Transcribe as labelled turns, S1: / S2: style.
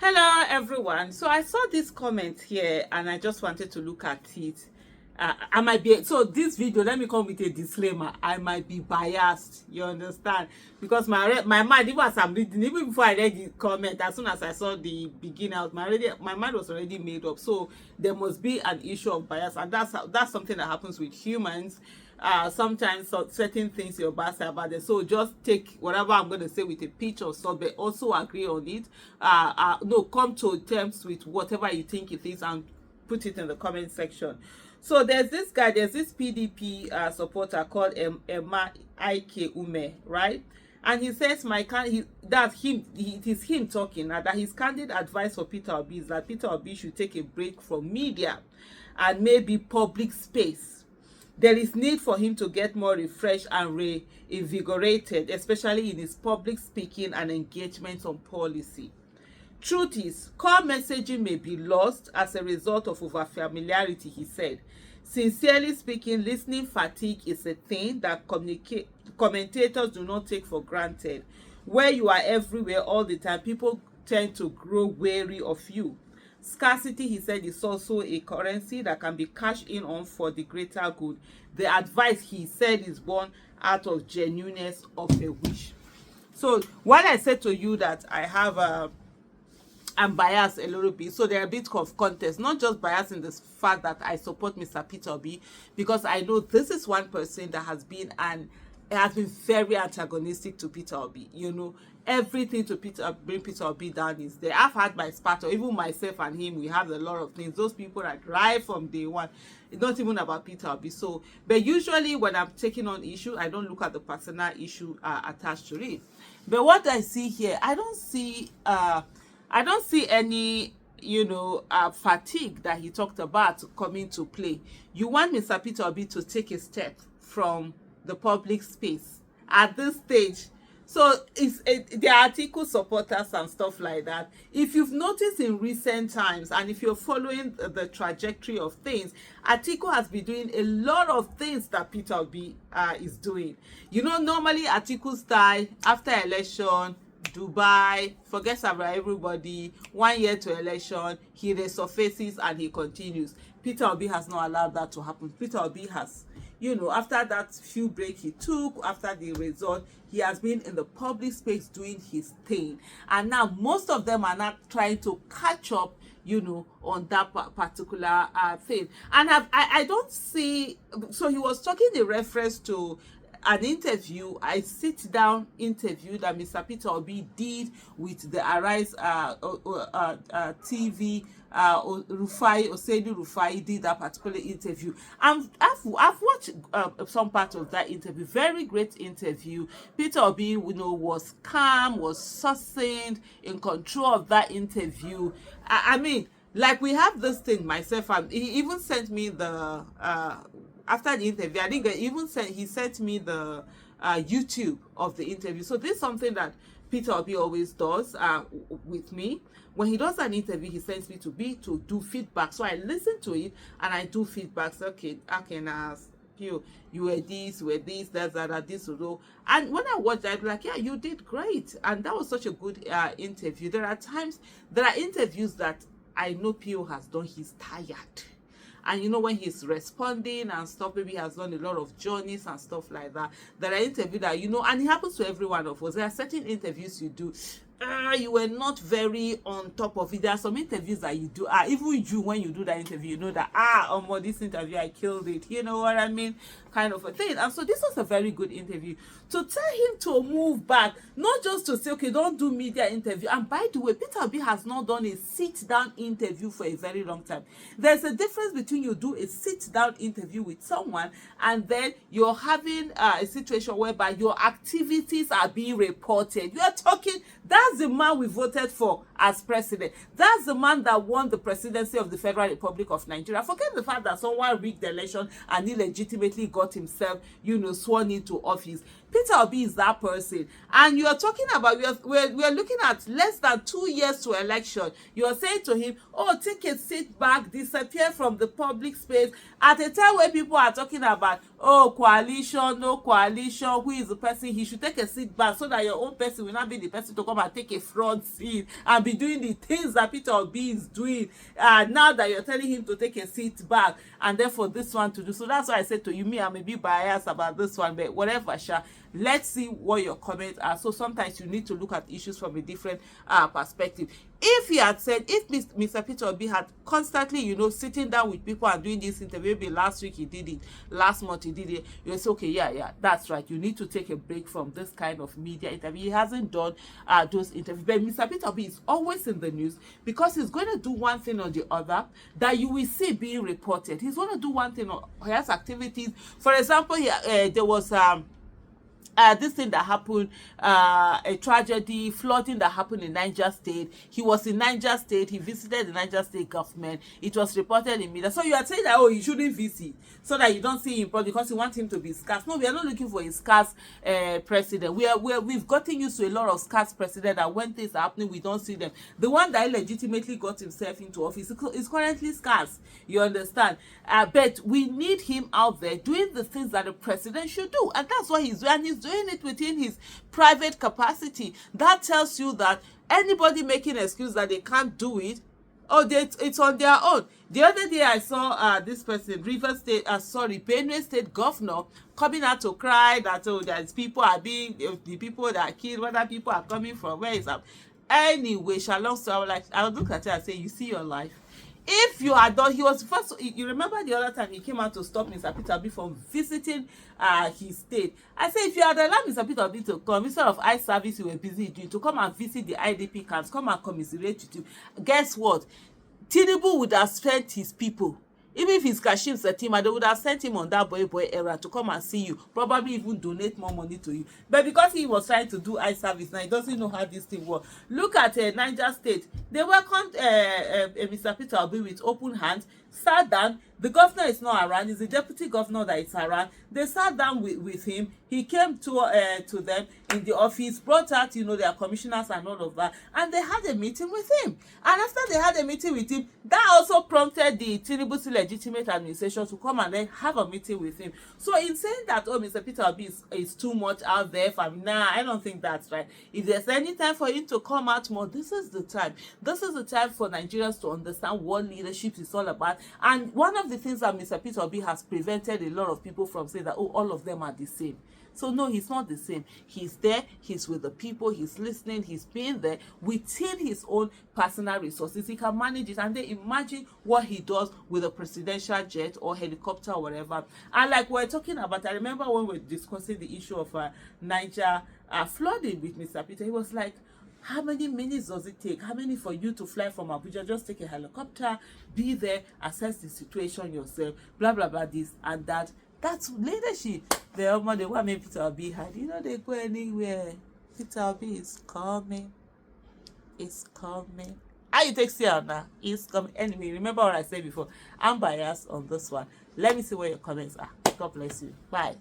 S1: Hello, everyone. So I saw this comment here and I just wanted to look at it. I might be, so this video, let me come with a disclaimer. I might be biased, you understand? Because my mind, even as I'm reading, even before I read the comment, as soon as I saw the beginning, my mind was already made up. So there must be an issue of bias, and that's something that happens with humans. Sometimes certain things you're biased about it, so just take whatever I'm going to say with a pinch of salt, but also agree on it. No, come to terms with whatever you think it is and put it in the comment section. So there's this PDP supporter called Emma Ike Ume, right? And he says it is him talking, that his candid advice for Peter Obi is that Peter Obi should take a break from media and maybe public space. There is need for him to get more refreshed and reinvigorated, especially in his public speaking and engagement on policy. Truth is, core messaging may be lost as a result of overfamiliarity, he said. Sincerely speaking, listening fatigue is a thing that commentators do not take for granted. Where you are everywhere all the time, people tend to grow wary of you. Scarcity, he said, is also a currency that can be cashed in on for the greater good. The advice, he said, is born out of genuineness of a wish. So when I said to you that I'm biased a little bit, so there are a bit of contest, not just bias in the fact that I support Mr. Peter Obi, because I know this is one person that has been very antagonistic to Peter Obi. You know, everything to bring Peter Obi down is there. I've had my spat, or even myself and him, we have a lot of things. Those people that right from day one, it's not even about Peter Obi. So, but usually when I'm taking on issue, I don't look at the personal issue attached to it. But what I see here, I don't see any fatigue that he talked about coming to play. You want Mr. Peter Obi to take a step from the public space at this stage. So the article supporters and stuff like that. If you've noticed in recent times, and if you're following the trajectory of things, Atiku has been doing a lot of things that Peter Obi is doing. You know, normally Atiku's style after election, Dubai, forgets about everybody, 1 year to election, he resurfaces and he continues. Peter Obi has not allowed that to happen. Peter Obi has, after that few break he took, after the result, he has been in the public space doing his thing. And now most of them are not trying to catch up, on that particular thing. And I don't see, so he was talking in reference to an interview, a sit-down interview that Mr. Peter Obi did with the Arise TV. Oseni Rufai did that particular interview. I've watched some part of that interview. Very great interview. Peter Obi, was calm, was succinct, in control of that interview. I mean, like we have this thing, myself, and he even sent me the after the interview, I think he sent me the YouTube of the interview. So this is something that Peter Obi always does with me. When he does an interview, he sends me to do feedback. So I listen to it and I do feedbacks. Okay, I can ask you were this, that, this, or. And when I watched that, I'm like, yeah, you did great. And that was such a good interview. There are interviews that I know Pio has done, he's tired. And when he's responding and stuff, maybe he has done a lot of journeys and stuff like that. There are interviews that, and it happens to every one of us. There are certain interviews you do, you were not very on top of it. There are some interviews that you do, even you, when you do that interview, you know that, this interview, I killed it. You know what I mean? Kind of a thing. And so this was a very good interview. To tell him to move back, not just to say, okay, don't do media interview. And by the way, Peter Obi has not done a sit-down interview for a very long time. There's a difference between you do a sit-down interview with someone and then you're having a situation whereby your activities are being reported. You are talking, that's the man we voted for as president. That's the man that won the presidency of the Federal Republic of Nigeria. Forget the fact that someone rigged the election and illegitimately got himself, sworn into office. Peter Obi is that person. And you are talking about, we are looking at less than 2 years to election. You are saying to him, take a seat back, disappear from the public space. At a time where people are talking about, coalition, no coalition, who is the person, he should take a seat back so that your own person will not be the person to come and take a front seat and be doing the things that Peter Obi is doing, now that you're telling him to take a seat back, and then for this one to do. So that's why I said to you, me, I may be biased about this one, but whatever, Sha, let's see what your comments are. So sometimes you need to look at issues from a different perspective. If he had said, if Mr. Peter Obi had constantly, sitting down with people and doing this interview, maybe last week he did it, last month he did it, you'll say, okay, yeah, that's right. You need to take a break from this kind of media interview. He hasn't done those interviews. But Mr. Peter Obi is always in the news because he's going to do one thing or the other that you will see being reported. He's going to do one thing or he has activities. For example, there was this thing that happened, a tragedy, flooding that happened in Niger State. He was in Niger State. He visited the Niger State government. It was reported in media. So you are saying that, oh, he shouldn't visit so that you don't see him because you want him to be scarce. No, we are not looking for a scarce president. We've gotten used to a lot of scarce president that when things are happening, we don't see them. The one that legitimately got himself into office is currently scarce. You understand? But we need him out there doing the things that the president should do. And that's what he's doing. And he's doing it within his private capacity. That tells you that anybody making an excuse that they can't do it, it's on their own. The other day I saw this person, Benue State Governor, coming out to cry that there's people are being, the people that are killed, whether people are coming from, where is that? Anyway, Shalom. So I would look at her and say, you see your life. If you had done, he was first, you remember the other time he came out to stop Mr. Peter Obi from visiting his state. I said, if you had allowed Mr. Peter Obi to come, instead of eye service you were busy doing, to come and visit the IDP camps, come and commiserate with you, guess what? Tinubu would have spent his people. Even if he's Kashim Shettima, they would have sent him on that boy era to come and see you, probably even donate more money to you. But because he was trying to do eye service, now he doesn't know how this thing works. Look at Niger State. They welcomed Mr. Peter Obi with open hands, sat down. The governor is not around. It's the deputy governor that is around. They sat down with him. He came to them in the office, brought out, their commissioners and all of that, and they had a meeting with him. And after they had a meeting with him, that also prompted the Tinubu's legitimate administration to come and then have a meeting with him. So in saying that, Mr. Peter Obi is too much out there for me, I don't think that's right. If there's any time for him to come out more, this is the time. This is the time for Nigerians to understand what leadership is all about. And one of the things that Mr. Peter Obi has prevented a lot of people from saying that, all of them are the same. So no, he's not the same. He's there, he's with the people, he's listening, he's being there within his own personal resources. He can manage it, and then imagine what he does with a presidential jet or helicopter or whatever. And like we're talking about, I remember when we were discussing the issue of Niger flooding with Mr. Peter, he was like, how many minutes does it take? How many for you to fly from Abuja? Just take a helicopter, be there, assess the situation yourself, blah, blah, blah, this and that. That's leadership. The one made Peter Obi had. They go anywhere. Peter Obi is coming. It's coming. How you take care now? It's coming. Anyway, remember what I said before. I'm biased on this one. Let me see what your comments are. God bless you. Bye.